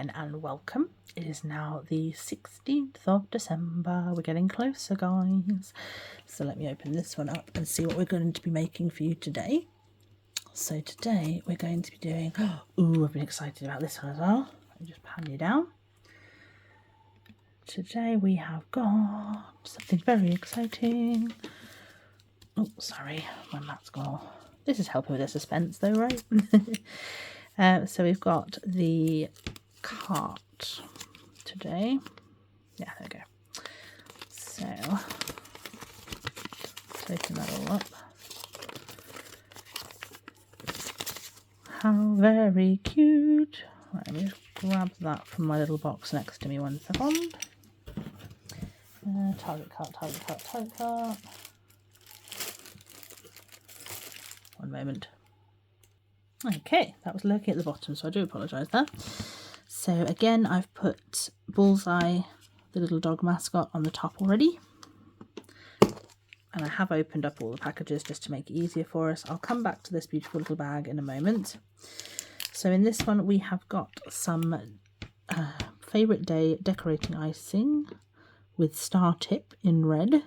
again and welcome. It is now the 16th of December. We're getting closer, guys. So let me open this one up and see what we're going to be making for you today. So today we're going to be doing... Ooh, I've been excited about this one as well. Let me just pan you down. Today we have got something very exciting. Oh, sorry, my mat's gone off. This is helping with the suspense though, right? So we've got the cart today. Yeah, there we go. So, taking that all up. How very cute. Right, let me just grab that from my little box next to me 1 second. Target cart. 1 moment. Okay, that was lurking at the bottom, so I do apologise there. So again, I've put Bullseye, the little dog mascot, on the top already. And I have opened up all the packages just to make it easier for us. I'll come back to this beautiful little bag in a moment. So in this one, we have got some favourite day decorating icing with star tip in red.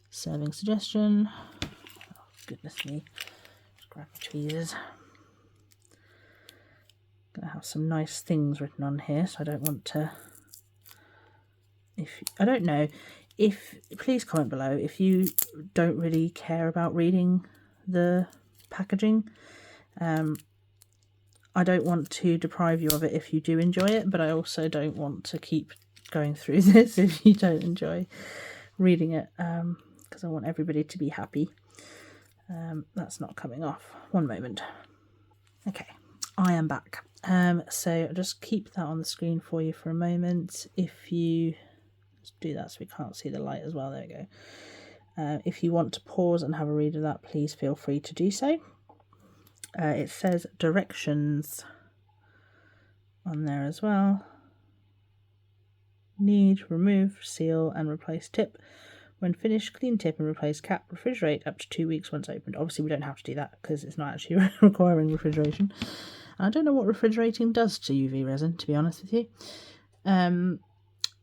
Serving suggestion. Oh, goodness me. Grab my tweezers. Gonna have some nice things written on here, so I don't want to. I don't know. Please comment below if you don't really care about reading the packaging. I don't want to deprive you of it if you do enjoy it, but I also don't want to keep going through this if you don't enjoy reading it, because I want everybody to be happy. That's not coming off. 1 moment. Okay, I am back. So I'll just keep that on the screen for you for a moment. If you let's do that so we can't see the light as well. There we go. If you want to pause and have a read of that, please feel free to do so. It says directions on there as well. Need, remove, seal and replace tip. When finished, clean tip and replace cap. Refrigerate up to 2 weeks once opened. Obviously, we don't have to do that because it's not actually requiring refrigeration. I don't know what refrigerating does to UV resin, to be honest with you.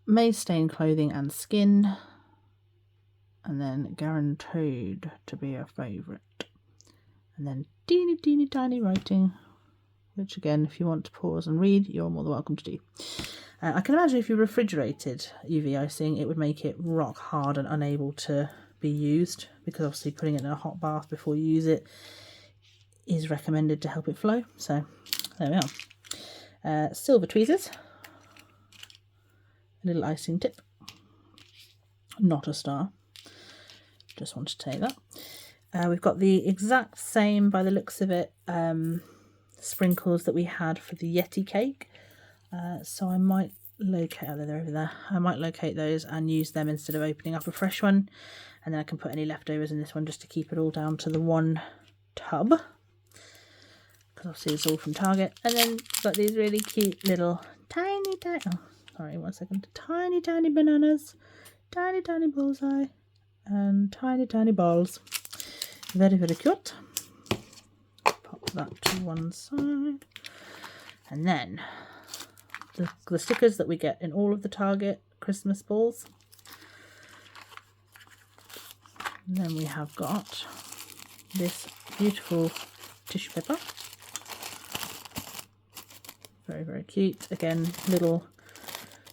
May stain clothing and skin. And then guaranteed to be a favourite. And then teeny tiny writing, which again, if you want to pause and read, you're more than welcome to do. I can imagine if you refrigerated UV icing, it would make it rock hard and unable to be used, because obviously putting it in a hot bath before you use it is recommended to help it flow. So there we are. Silver tweezers, a little icing tip, not a star, just want to take that. We've got the exact same, by the looks of it, sprinkles that we had for the Yeti cake. So I might locate, oh, they're over there. I might locate those and use them instead of opening up a fresh one. And then I can put any leftovers in this one just to keep it all down to the one tub. Because obviously it's all from Target. And then we've got these really cute little tiny, oh, sorry, 1 second. Tiny bananas, tiny bullseye, and tiny balls. Very cute. Pop that to one side. And then the stickers that we get in all of the Target Christmas balls. And then we have got this beautiful tissue paper. Very cute. Again, little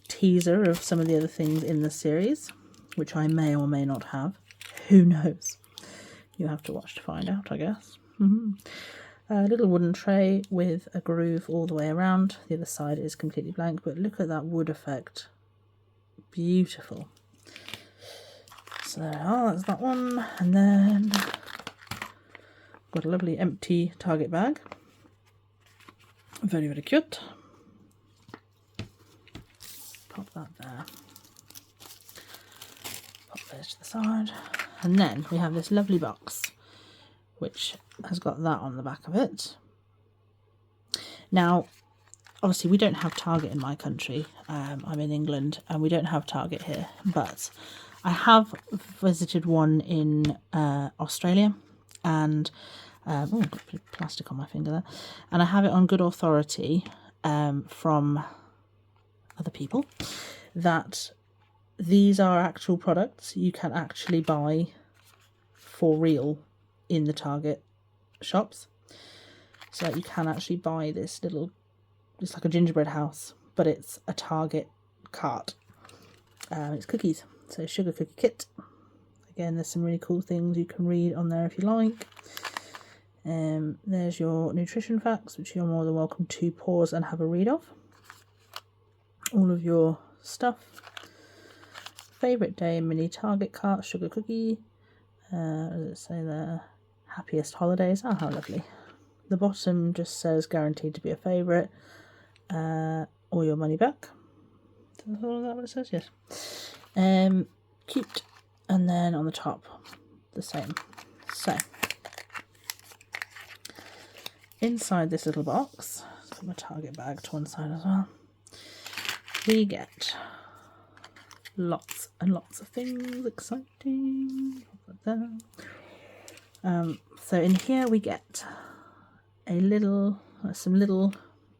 teaser of some of the other things in the series, which I may or may not have. Who knows? You have to watch to find out, I guess. A little wooden tray with a groove all the way around. The other side is completely blank, but look at that wood effect. Beautiful. So that's that one. And then got a lovely empty Target bag. Very cute. Pop that there. Pop those to the side. And then we have this lovely box, which has got that on the back of it. Now, obviously we don't have Target in my country. I'm in England and we don't have Target here, but I have visited one in Australia, and oh, I've got plastic on my finger there, and I have it on good authority from other people that these are actual products you can actually buy for real in the Target shops. So you can actually buy this little, it's like a gingerbread house, but it's a Target cart. It's cookies, so sugar cookie kit. Again, there's some really cool things you can read on there if you like. There's your nutrition facts, which you're more than welcome to pause and have a read of. All of your stuff. Favourite day mini Target cart, sugar cookie. Does it say there? Happiest holidays. Oh, how lovely. The bottom just says guaranteed to be a favourite. Or your money back. Is that what it says? Yes. Cute. And then on the top, the same. So, inside this little box, let's put my Target bag to one side as well, we get lots and lots of things. Exciting. So in here we get a little, some little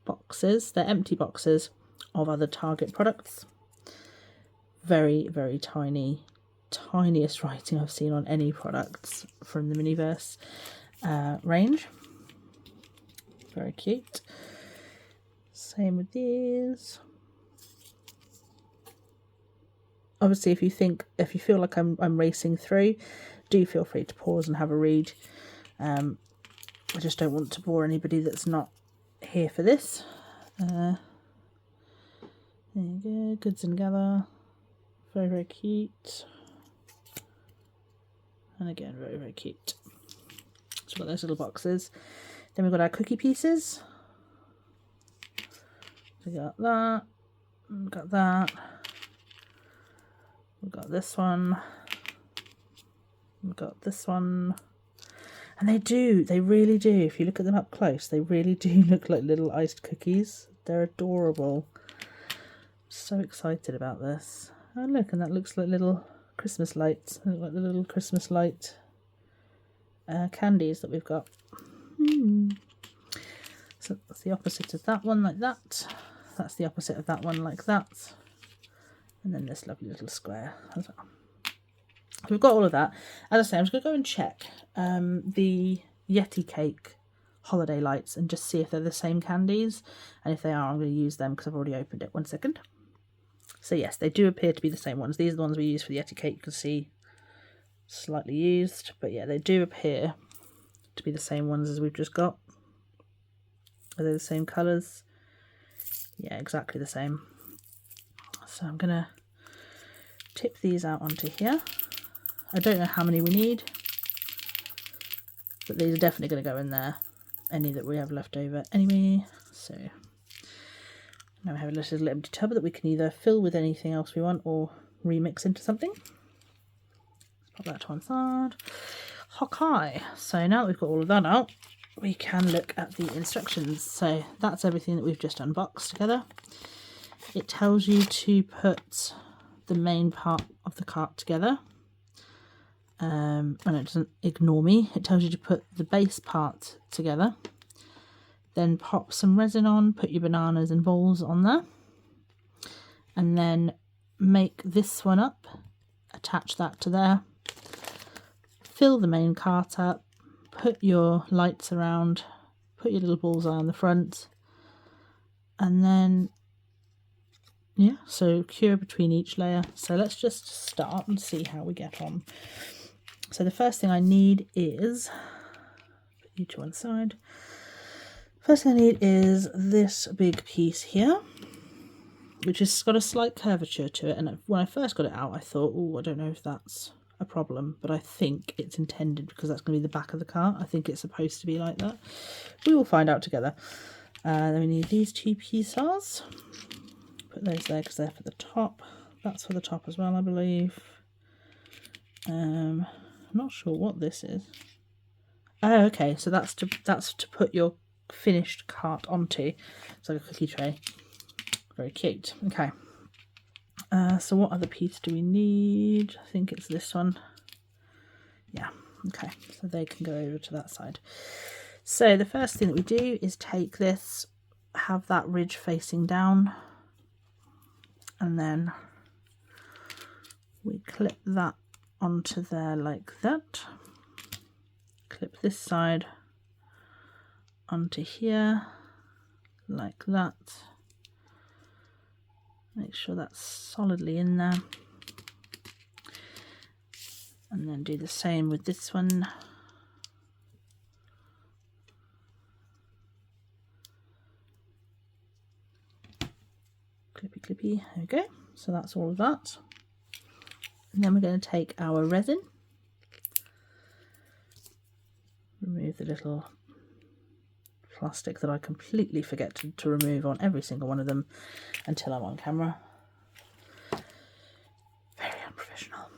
boxes. They're empty boxes of other Target products. Very, very tiny, tiniest writing I've seen on any products from the Miniverse range. Very cute. Same with these. Obviously, if you feel like I'm racing through, do feel free to pause and have a read. I just don't want to bore anybody that's not here for this. There you go, Goods and Gather. Very, very cute. And again, very, very cute. So we've got those little boxes. Then we've got our cookie pieces. So we got that. We've got that. We've got this one. We've got this one. And they really do. If you look at them up close, they really do look like little iced cookies. They're adorable. So excited about this. Oh look, and that looks like little Christmas lights. They look like the little Christmas light candies that we've got. So that's the opposite of that one, like that. That's the opposite of that one, like that. And then this lovely little square as well. So we've got all of that. As I say, I'm just going to go and check the Yeti cake holiday lights and just see if they're the same candies. And if they are, I'm going to use them because I've already opened it. 1 second. So yes, they do appear to be the same ones. These are the ones we use for the Yeti cake. You can see slightly used. But yeah, they do appear to be the same ones as we've just got. Are they the same colours? Yeah, exactly the same. So I'm going to tip these out onto here. I don't know how many we need, but these are definitely going to go in there, any that we have left over anyway. So now we have a little empty tub that we can either fill with anything else we want or remix into something. Let's pop that to one side. Okay, so now that we've got all of that out, we can look at the instructions. So that's everything that we've just unboxed together. It tells you to put the main part of the cart together. And it doesn't ignore me. It tells you to put the base part together. Then pop some resin on, put your bananas and balls on there. And then make this one up, attach that to there. Fill the main cart up, put your lights around, put your little bullseye on the front. And then, yeah, so cure between each layer. So let's just start and see how we get on. So the first thing I need is, put you to one side. First thing I need is this big piece here, which has got a slight curvature to it. And when I first got it out, I thought, oh, I don't know if that's a problem, but I think it's intended because that's going to be the back of the cart. I think it's supposed to be like that. We will find out together. Then we need these two pieces. Put those there because they're for the top. That's for the top as well, I believe. I'm not sure what this is. Oh, okay. So that's to put your finished cart onto. It's like a cookie tray. Very cute. Okay. So what other piece do we need? I think it's this one. Yeah. Okay. So they can go over to that side. So the first thing that we do is take this have that ridge facing down, and then we clip that onto there like that. Clip this side onto here like that. Make sure that's solidly in there. And then do the same with this one. Clippy clippy, there we go. So that's all of that. And then we're going to take our resin, remove the little plastic that I completely forget to remove on every single one of them until I'm on camera. Very unprofessional.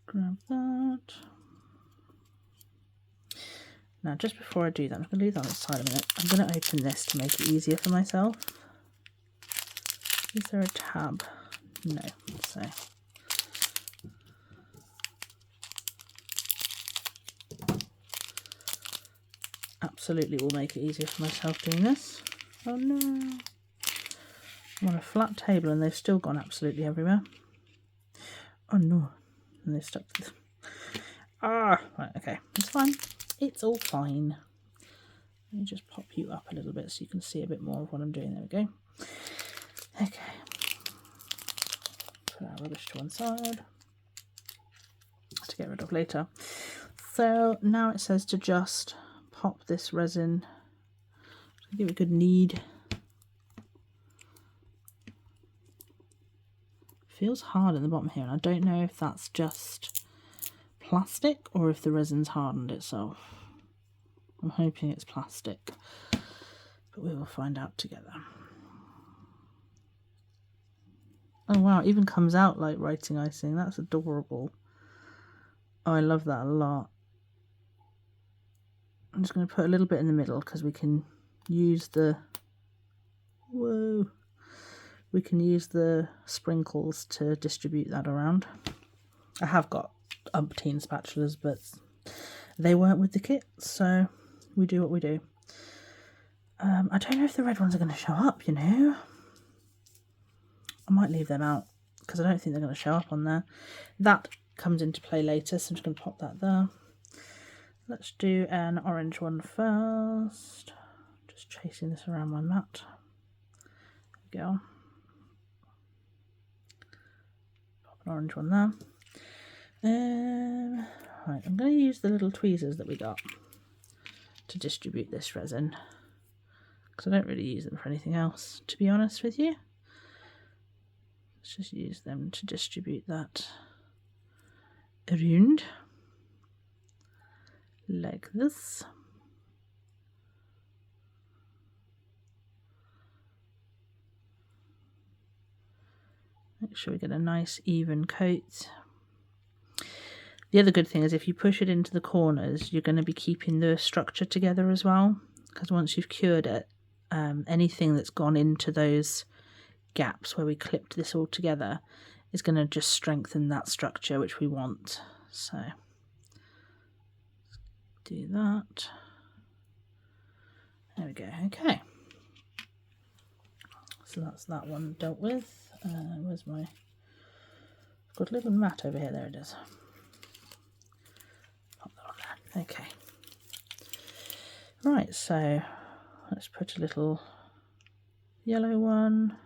Grab that. Now, just before I do that, I'm going to leave that on its side a minute. I'm going to open this to make it easier for myself. Is there a tab? No. So absolutely will make it easier for myself doing this. Oh no. I'm on a flat table and they've still gone absolutely everywhere. Oh no. And they've stuck to right, okay. It's fine. It's all fine. Let me just pop you up a little bit so you can see a bit more of what I'm doing. There we go. Okay. Put our rubbish to one side to get rid of later. So now it says to just pop this resin, give it a good knead. Feels hard in the bottom here, and I don't know if that's just plastic or if the resin's hardened itself. I'm hoping it's plastic, but we will find out together. Oh wow, it even comes out like writing icing. That's adorable. Oh, I love that a lot. I'm just going to put a little bit in the middle because we can use the we can use the sprinkles to distribute that around. I have got umpteen spatulas, but they weren't with the kit, so we do what we do. I don't know if the red ones are going to show up, you know. I might leave them out because I don't think they're going to show up on there. That comes into play later, so I'm just going to pop that there. Let's do an orange one first. Just chasing this around my mat. There we go. Pop an orange one there. Right, I'm going to use the little tweezers that we got to distribute this resin because I don't really use them for anything else, to be honest with you. Let's just use them to distribute that around like this. Make sure we get a nice even coat. The other good thing is if you push it into the corners, you're going to be keeping the structure together as well, because once you've cured it, anything that's gone into those gaps where we clipped this all together is going to just strengthen that structure, which we want. So do that. There we go. Okay, so that's that one dealt with. Where's my... I've got a little mat over here. There it is. Pop that on there. Okay. Right, so let's put a little yellow one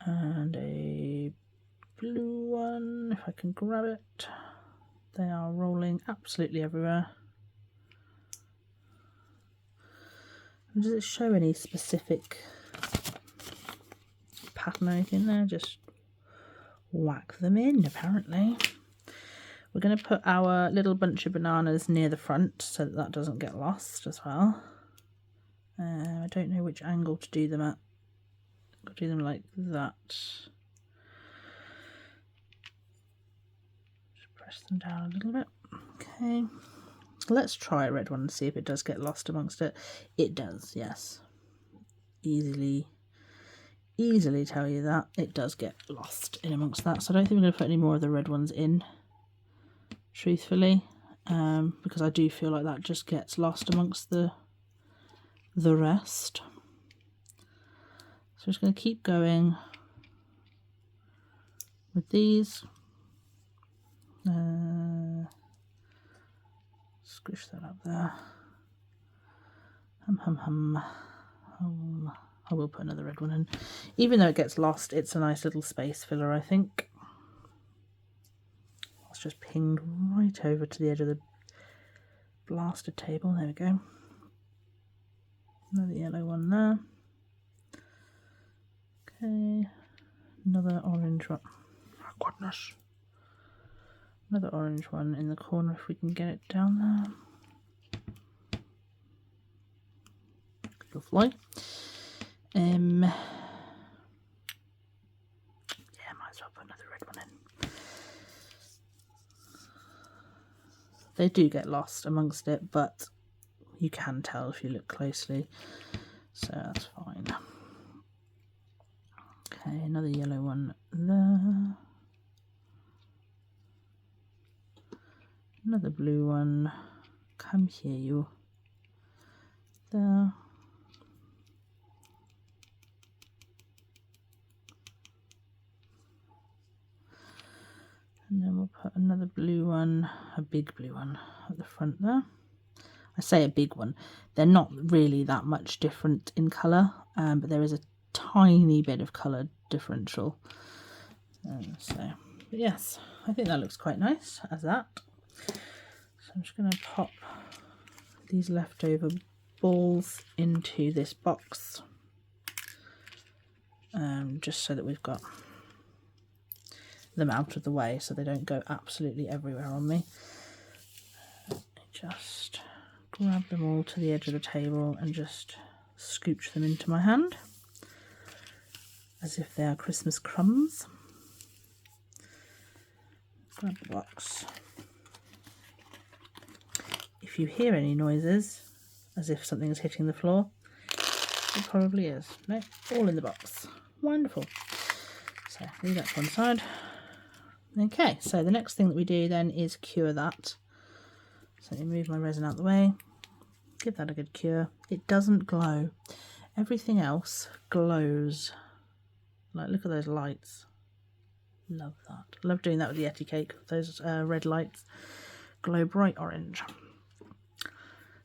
and a blue one, if I can grab it. They are rolling absolutely everywhere. And does it show any specific pattern or anything there? Just whack them in, apparently. We're going to put our little bunch of bananas near the front so that that doesn't get lost as well. I don't know which angle to do them at. I'll do them like that. Just press them down a little bit. Okay. Let's try a red one and see if it does get lost amongst it. It does, yes. Easily tell you that. It does get lost in amongst that. So I don't think we're going to put any more of the red ones in. truthfully, because I do feel like that just gets lost amongst the rest. So I'm just going to keep going with these. Squish that up there. I will put another red one in. Even though it gets lost, it's a nice little space filler, I think. It's just pinged right over to the edge of the blasted table. There we go. Another yellow one there. Okay. Another orange one. Oh, goodness. Another orange one in the corner if we can get it down there. Lovely. Yeah, might as well put another red one in. They do get lost amongst it, but you can tell if you look closely, so that's fine. Okay, another yellow one there. Another blue one. Come here, you. There. And then we'll put another blue one, a big blue one at the front there. I say a big one. They're not really that much different in colour, but there is a tiny bit of colour differential. But yes, I think that looks quite nice as that. So I'm just going to pop these leftover balls into this box, just so that we've got them out of the way so they don't go absolutely everywhere on me. Just grab them all to the edge of the table and just scooch them into my hand as if they are Christmas crumbs. Grab the box. If you hear any noises as if something is hitting the floor, it probably is. No, all in the box. Wonderful. So leave that to one side. Okay, so the next thing that we do then is cure that. So let me move my resin out the way, give that a good cure. It doesn't glow. Everything else glows. Like, look at those lights. Love that. Love doing that with the Yeti cake. Those red lights glow bright orange.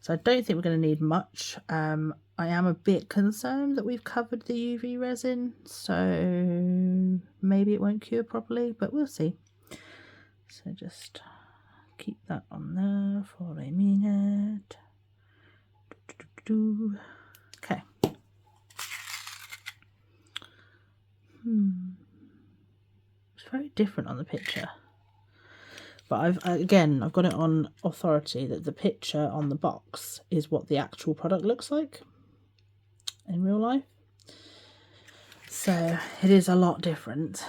So I don't think we're going to need much. I am a bit concerned that we've covered the UV resin, so maybe it won't cure properly, but we'll see. So just keep that on there for a minute. Okay. It's very different on the picture. But I've got it on authority that the picture on the box is what the actual product looks like in real life. So it is a lot different.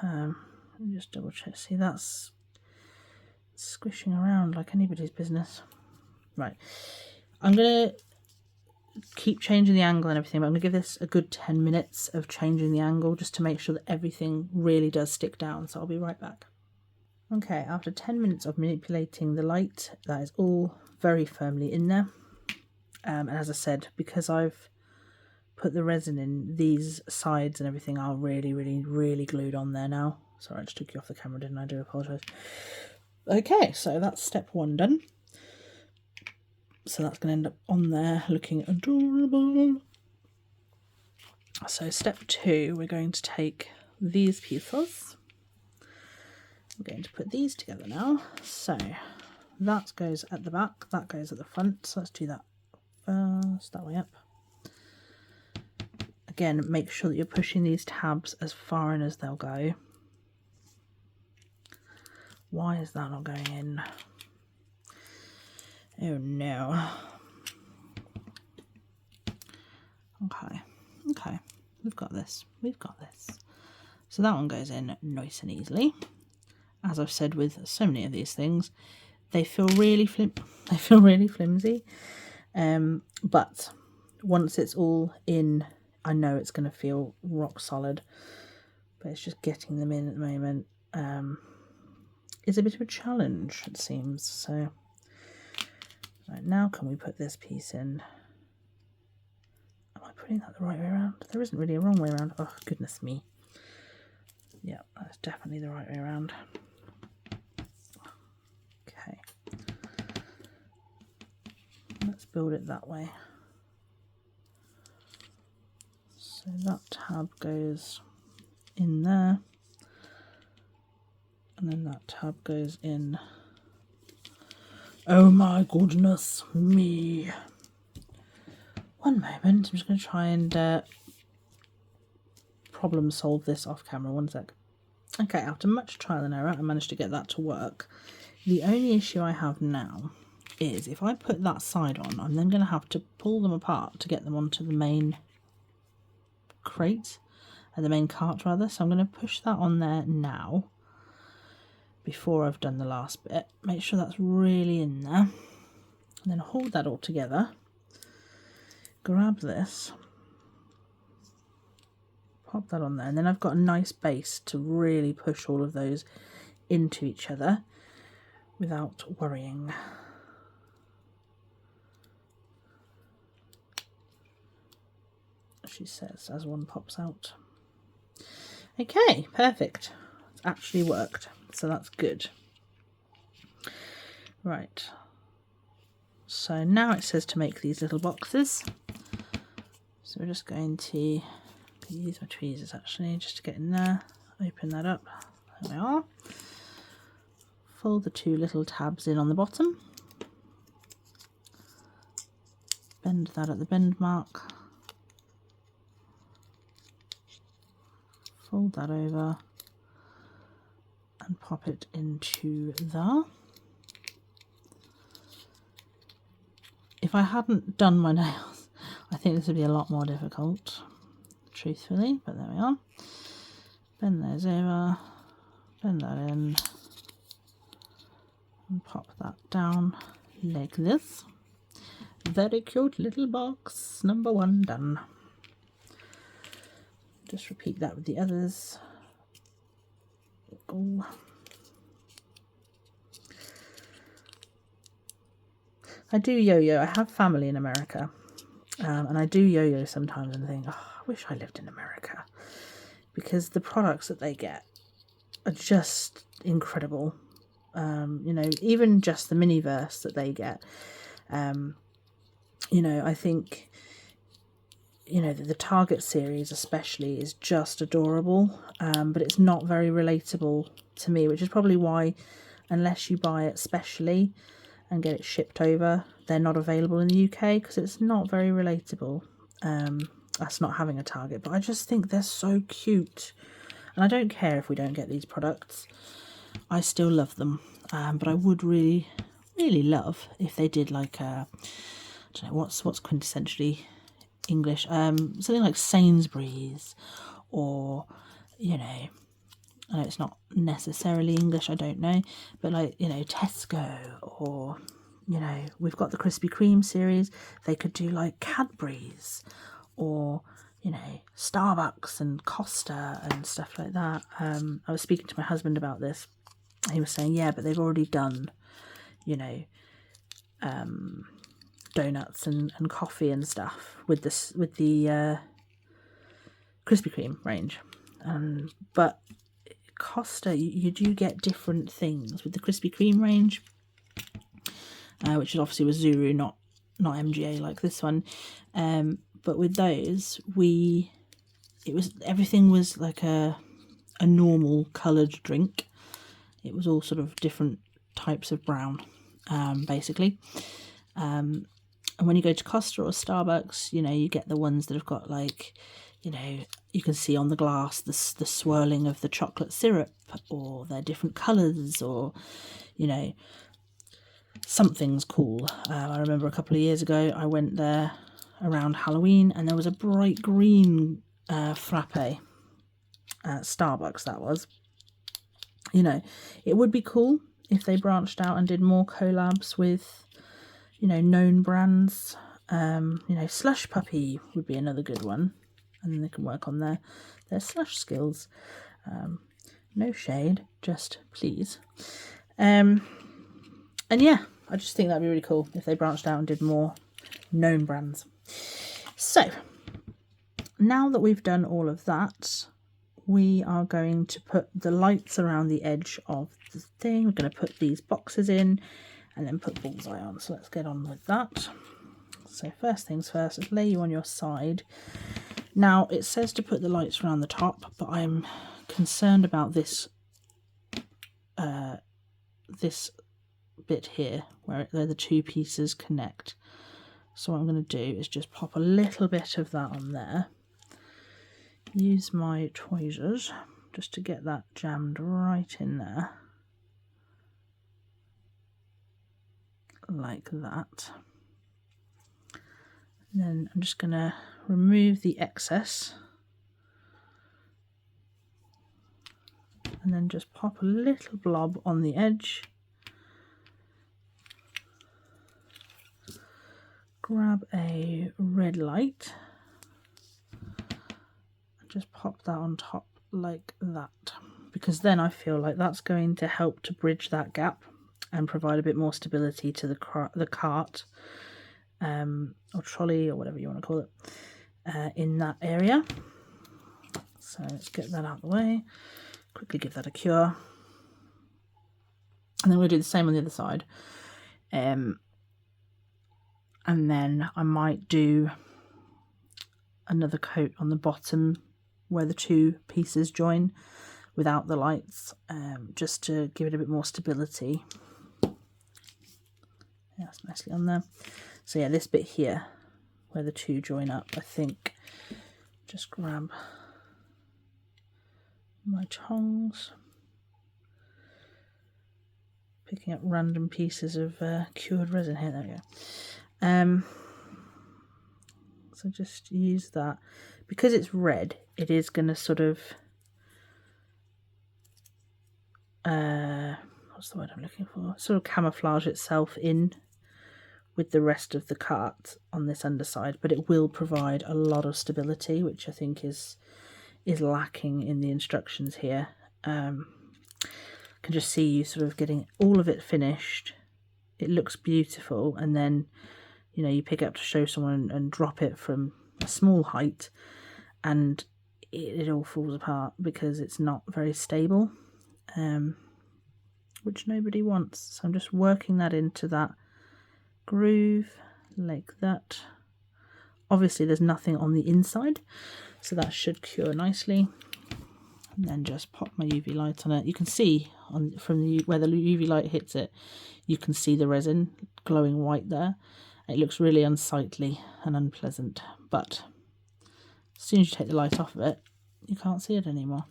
Let me just double check. See, that's squishing around like anybody's business. Right. I'm going to keep changing the angle and everything, but I'm going to give this a good 10 minutes of changing the angle just to make sure that everything really does stick down. So I'll be right back. Okay, after 10 minutes of manipulating the light, that is all very firmly in there. And as I said, because I've put the resin in, these sides and everything are really, really, really glued on there now. Sorry, I just took you off the camera, didn't I? I do apologise. Okay, so that's step one done. So that's going to end up on there looking adorable. So step two, we're going to take these pieces. I'm going to put these together now. So that goes at the back, that goes at the front. So let's do that first, that way up. Again, make sure that you're pushing these tabs as far in as they'll go. Why is that not going in? Oh no. Okay, we've got this. So that one goes in nice and easily. As I've said with so many of these things, they feel really flimsy. But once it's all in, I know it's going to feel rock solid. But it's just getting them in at the moment. is a bit of a challenge, it seems. So right, now can we put this piece in? Am I putting that the right way around? There isn't really a wrong way around. Oh, goodness me. Yeah, that's definitely the right way around. Okay. Let's build it that way. So that tab goes in there. And then that tab goes in. Oh my goodness me. One moment, I'm just going to try and problem solve this off camera. One sec. Okay, after much trial and error, I managed to get that to work. The only issue I have now is if I put that side on, I'm then going to have to pull them apart to get them onto the main crate, the main cart rather. So I'm going to push that on there now before I've done the last bit. Make sure that's really in there. And then hold that all together. Grab this. Pop that on there. And then I've got a nice base to really push all of those into each other without worrying. She says as one pops out. Okay, perfect. It's actually worked. So that's good. Right. So now it says to make these little boxes. So we're just going to use my tweezers actually just to get in there. Open that up. There we are. Fold the two little tabs in on the bottom. Bend that at the bend mark. Fold that over and pop it into there. If I hadn't done my nails, I think this would be a lot more difficult, truthfully, but there we are. Bend those over, bend that in, and pop that down like this. Very cute little box, number one done. Just repeat that with the others. Go. I do yo-yo. I have family in America, and I do yo-yo sometimes and think, oh, I wish I lived in America, because the products that they get are just incredible. You know, even just the Miniverse that they get. You know, I think, you know, the Target series especially is just adorable, but it's not very relatable to me, which is probably why, unless you buy it specially and get it shipped over, they're not available in the UK, because it's not very relatable. That's not having a Target, but I just think they're so cute, and I don't care if we don't get these products. I still love them, but I would really love if they did like a, I don't know what's quintessentially English, something like Sainsbury's, or, you know, I know it's not necessarily English, I don't know, but like, you know, Tesco, or, you know, we've got the Krispy Kreme series. They could do like Cadbury's, or, you know, Starbucks and Costa and stuff like that. I was speaking to my husband about this. He was saying, yeah, but they've already done, you know, donuts and coffee and stuff with this, with the Krispy Kreme range. But Costa, you do get different things with the Krispy Kreme range, which is obviously with Zuru, not MGA like this one. But with those, everything was like a normal coloured drink. It was all sort of different types of brown, basically. And when you go to Costa or Starbucks, you know, you get the ones that have got like, you know, you can see on the glass the swirling of the chocolate syrup, or they're different colours, or, you know, something's cool. I remember a couple of years ago I went there around Halloween, and there was a bright green frappe at Starbucks. That was, you know, it would be cool if they branched out and did more collabs with, you know, known brands. You know, Slush Puppy would be another good one, and then they can work on their slush skills. No shade, just please. And yeah, I just think that'd be really cool if they branched out and did more known brands. So now that we've done all of that, we are going to put the lights around the edge of the thing. We're going to put these boxes in and then put bullseye on. So let's get on with that. So first things first, let's lay you on your side. Now it says to put the lights around the top, but I'm concerned about this this bit here where the two pieces connect. So what I'm going to do is just pop a little bit of that on there. Use my tweezers just to get that jammed right in there, like that. And then I'm just going to remove the excess and then just pop a little blob on the edge. Grab a red light and just pop that on top like that, because then I feel like that's going to help to bridge that gap and provide a bit more stability to the cart or trolley or whatever you want to call it in that area. So let's get that out of the way, quickly give that a cure, and then we'll do the same on the other side. And then I might do another coat on the bottom where the two pieces join without the lights, just to give it a bit more stability. Yeah, that's nicely on there. So yeah, this bit here where the two join up, I think, just grab my tongs, picking up random pieces of cured resin here. There we go. So just use that. Because it's red, it is going to sort of what's the word I'm looking for? Sort of camouflage itself in with the rest of the cart on this underside, but it will provide a lot of stability, which I think is lacking in the instructions here. I can just see you sort of getting all of it finished. It looks beautiful, and then you know, you pick it up to show someone and drop it from a small height and it all falls apart because it's not very stable, which nobody wants. So I'm just working that into that groove like that. Obviously there's nothing on the inside, so that should cure nicely. And then just pop my UV light on it. You can see from where the UV light hits it, you can see the resin glowing white there. It looks really unsightly and unpleasant, but as soon as you take the light off of it, you can't see it anymore.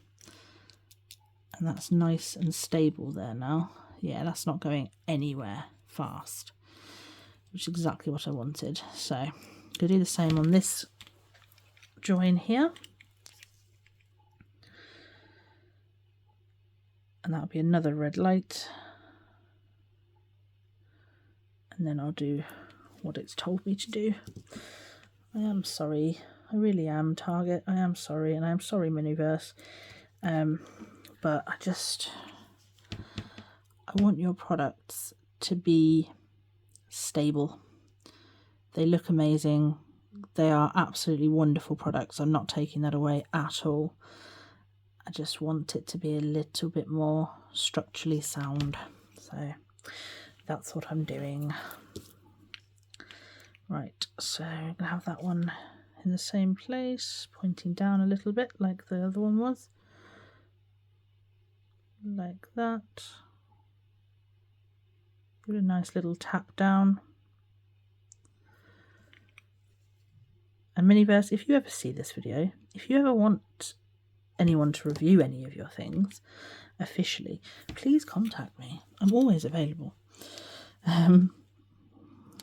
And that's nice and stable there now. Yeah, that's not going anywhere fast, which is exactly what I wanted. So I'm going to do the same on this join here. And that'll be another red light. And then I'll do what it's told me to do. I am sorry, I really am, Target. I am sorry, and I am sorry, Miniverse. But I want your products to be stable. They look amazing. They are absolutely wonderful products. I'm not taking that away at all. I just want it to be a little bit more structurally sound. So that's what I'm doing. Right, so I'm going to have that one in the same place, pointing down a little bit like the other one was. Like that. Give it a nice little tap down. And Miniverse, if you ever see this video, if you ever want anyone to review any of your things officially, please contact me. I'm always available.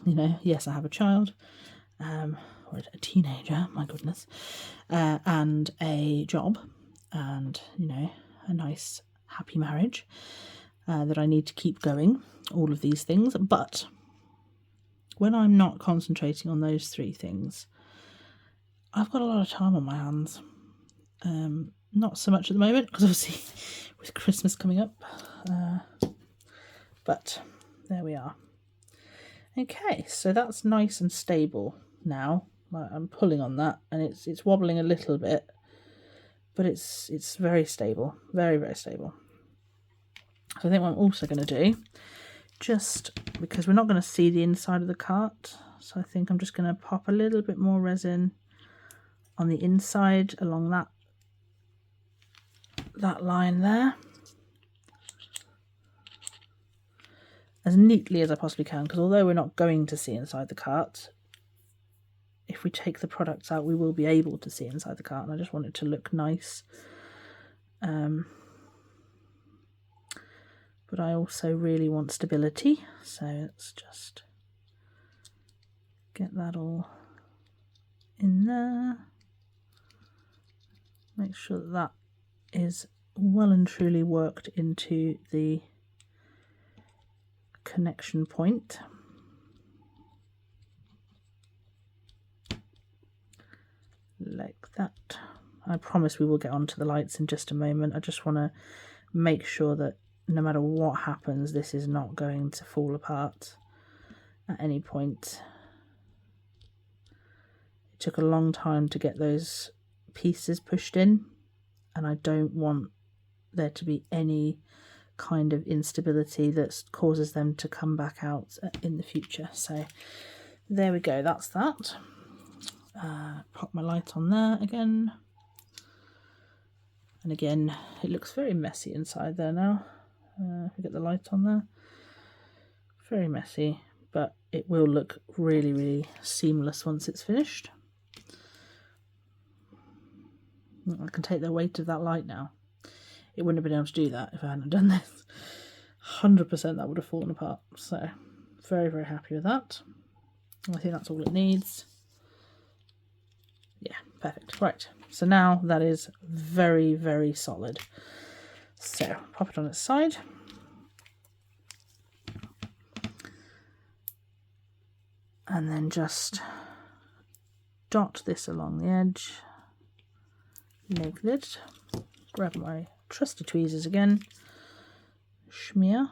You know, yes, I have a child, or a teenager, my goodness, and a job, and, you know, a nice, happy marriage that I need to keep going, all of these things. But when I'm not concentrating on those three things, I've got a lot of time on my hands. not so much at the moment because obviously with Christmas coming up, but there we are. Okay, so that's nice and stable now. I'm pulling on that and it's wobbling a little bit, but it's very stable, very, very stable. So I think what I'm also going to do, just because we're not going to see the inside of the cart, so I think I'm just going to pop a little bit more resin on the inside along that line there, as neatly as I possibly can, because although we're not going to see inside the cart, if we take the products out we will be able to see inside the cart, and I just want it to look nice. But I also really want stability, so let's just get that all in there. Make sure that that is well and truly worked into the connection point. Like that. I promise we will get onto the lights in just a moment. I just want to make sure that no matter what happens, this is not going to fall apart at any point. It took a long time to get those pieces pushed in, and I don't want there to be any kind of instability that causes them to come back out in the future. So there we go, that's that. Pop my light on there again. And again, it looks very messy inside there now. If we get the light on there, very messy, but it will look really, really seamless once it's finished. I can take the weight of that light now. It wouldn't have been able to do that if I hadn't done this. 100% that would have fallen apart. So very, very happy with that. I think that's all it needs. Yeah, perfect. Right, so now that is very, very solid. So pop it on its side. And then just dot this along the edge like that. Grab my trusty tweezers again. Smear.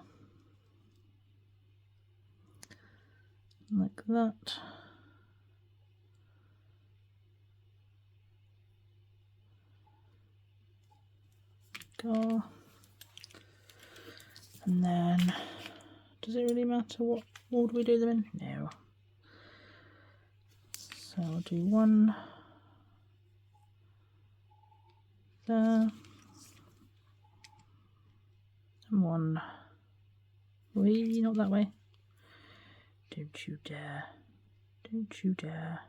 Like that. Go. And then, does it really matter what order we do them in? No. So I'll do one there, and one. Wee, not that way. Don't you dare. Don't you dare.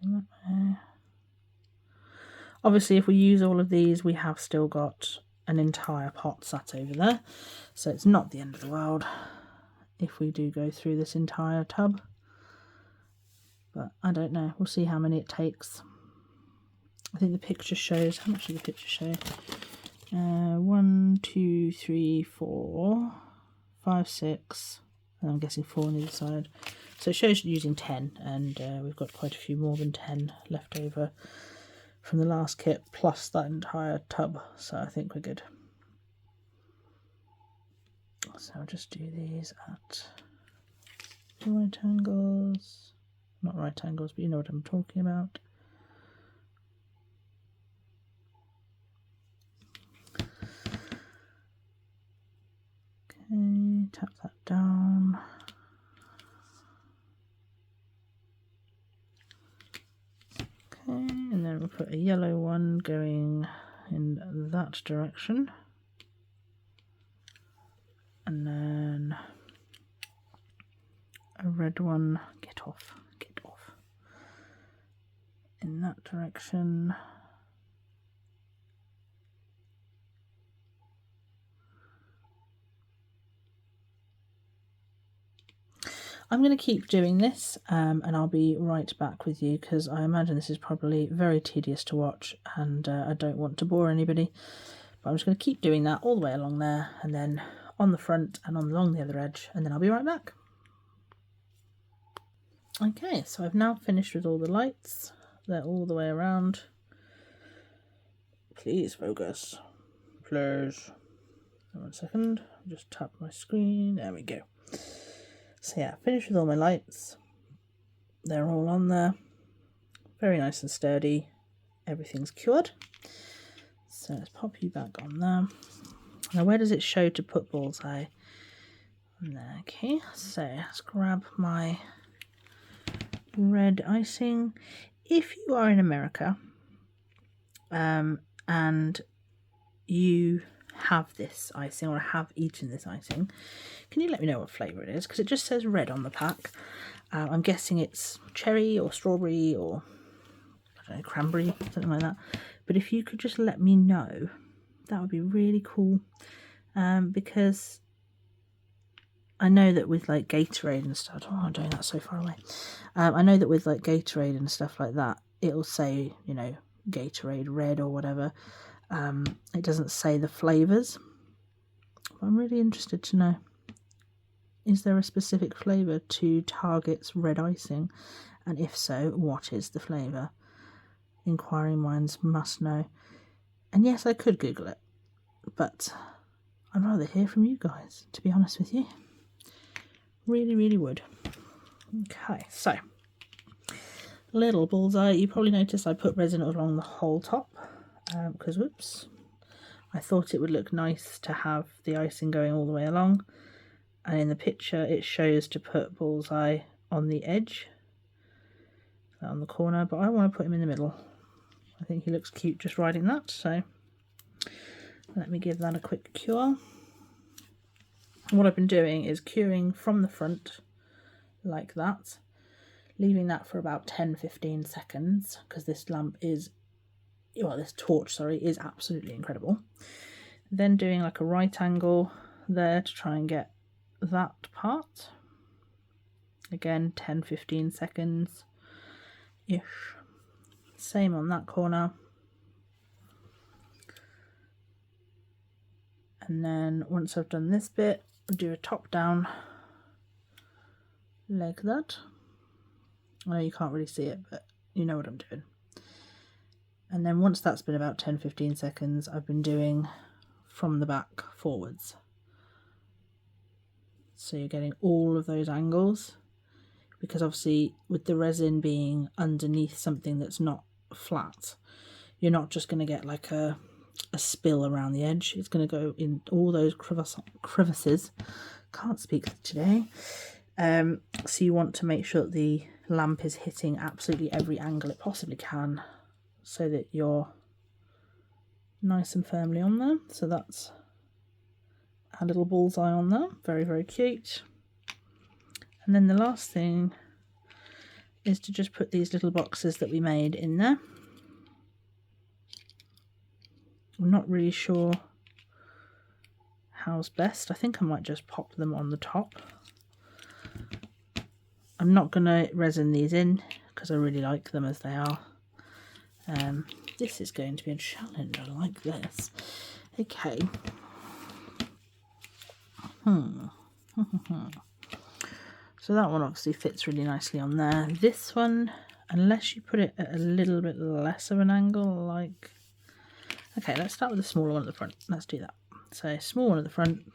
That way. Obviously, if we use all of these, we have still got an entire pot sat over there, so it's not the end of the world if we do go through this entire tub. But I don't know, we'll see how many it takes. I think the picture shows, how much does the picture show? 1, 2, 3, 4, 5, 6, and I'm guessing 4 on the other side. So it shows using 10, and we've got quite a few more than 10 left over from the last kit, plus that entire tub, so I think we're good. So I'll just do these at right angles, not right angles, but you know what I'm talking about. Okay, tap that down. Okay, and then we'll put a yellow one going in that direction. And then a red one, get off, in that direction. I'm going to keep doing this and I'll be right back with you, because I imagine this is probably very tedious to watch, and I don't want to bore anybody. But I'm just going to keep doing that all the way along there, and then on the front and along the other edge, and then I'll be right back. Okay, so I've now finished with all the lights. They're all the way around. Please focus. Please. 1 second. Just tap my screen. There we go. So yeah, finished with all my lights. They're all on there. Very nice and sturdy. Everything's cured. So let's pop you back on there. Now where does it show to put bullseye? There, okay, so let's grab my red icing. If you are in America and you have this icing or have eaten this icing, can you let me know what flavour it is? Because it just says red on the pack. I'm guessing it's cherry or strawberry or I don't know, cranberry, something like that. But if you could just let me know, that would be really cool. Because I know that with like Gatorade and stuff, oh, I'm doing that so far away. I know that with like Gatorade and stuff like that, it'll say, you know, Gatorade red or whatever. It doesn't say the flavours. But I'm really interested to know, is there a specific flavour to Target's red icing? And if so, what is the flavour? Inquiring minds must know. And yes, I could Google it, but I'd rather hear from you guys, to be honest with you. Really, really would. Okay, so little bullseye. You probably noticed I put resin along the whole top because, whoops, I thought it would look nice to have the icing going all the way along. And in the picture, it shows to put bullseye on the edge, on the corner, but I want to put him in the middle. I think he looks cute just riding that, so let me give that a quick cure. What I've been doing is curing from the front like that, leaving that for about 10-15 seconds because this lamp is, well, this torch, sorry, is absolutely incredible. Then doing like a right angle there to try and get that part. Again, 10-15 seconds ish. Same on that corner. And then once I've done this bit, I'll do a top down like that. I know you can't really see it, but you know what I'm doing. And then once that's been about 10-15 seconds, I've been doing from the back forwards. So you're getting all of those angles, because obviously with the resin being underneath something that's not flat, you're not just going to get like a spill around the edge. It's going to go in all those crevices. Can't speak today. So you want to make sure that the lamp is hitting absolutely every angle it possibly can, so that you're nice and firmly on there. So that's a little bullseye on there. Very, very cute. And then the last thing is to just put these little boxes that we made in there. I'm not really sure how's best. I think I might just pop them on the top. I'm not going to resin these in because I really like them as they are. This is going to be a challenge. I like this. Okay. So that one obviously fits really nicely on there. This one, unless you put it at a little bit less of an angle, like... Okay, let's start with the smaller one at the front. Let's do that. So, small one at the front.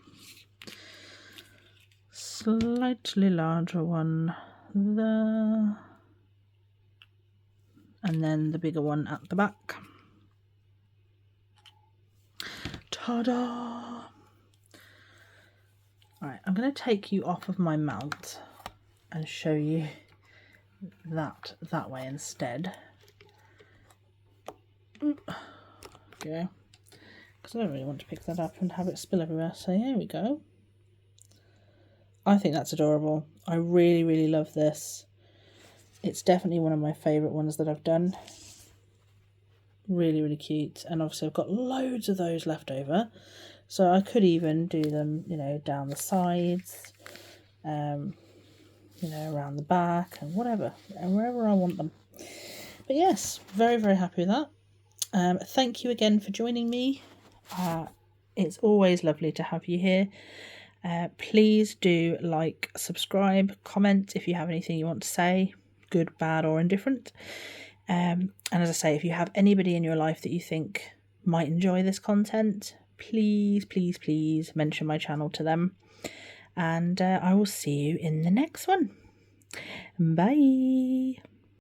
Slightly larger one there. And then the bigger one at the back. Ta-da! Alright, I'm going to take you off of my mount and show you that way instead. Okay, because I don't really want to pick that up and have it spill everywhere. So here we go. I think that's adorable. I really, really love this. It's definitely one of my favourite ones that I've done. Really, really cute. And obviously I've got loads of those left over. So I could even do them, you know, down the sides, you know, around the back and whatever, and wherever I want them. But yes, very, very happy with that. Thank you again for joining me. It's always lovely to have you here. Please do like, subscribe, comment if you have anything you want to say, good, bad or indifferent. And as I say, if you have anybody in your life that you think might enjoy this content, please, please, please mention my channel to them. And I will see you in the next one. Bye.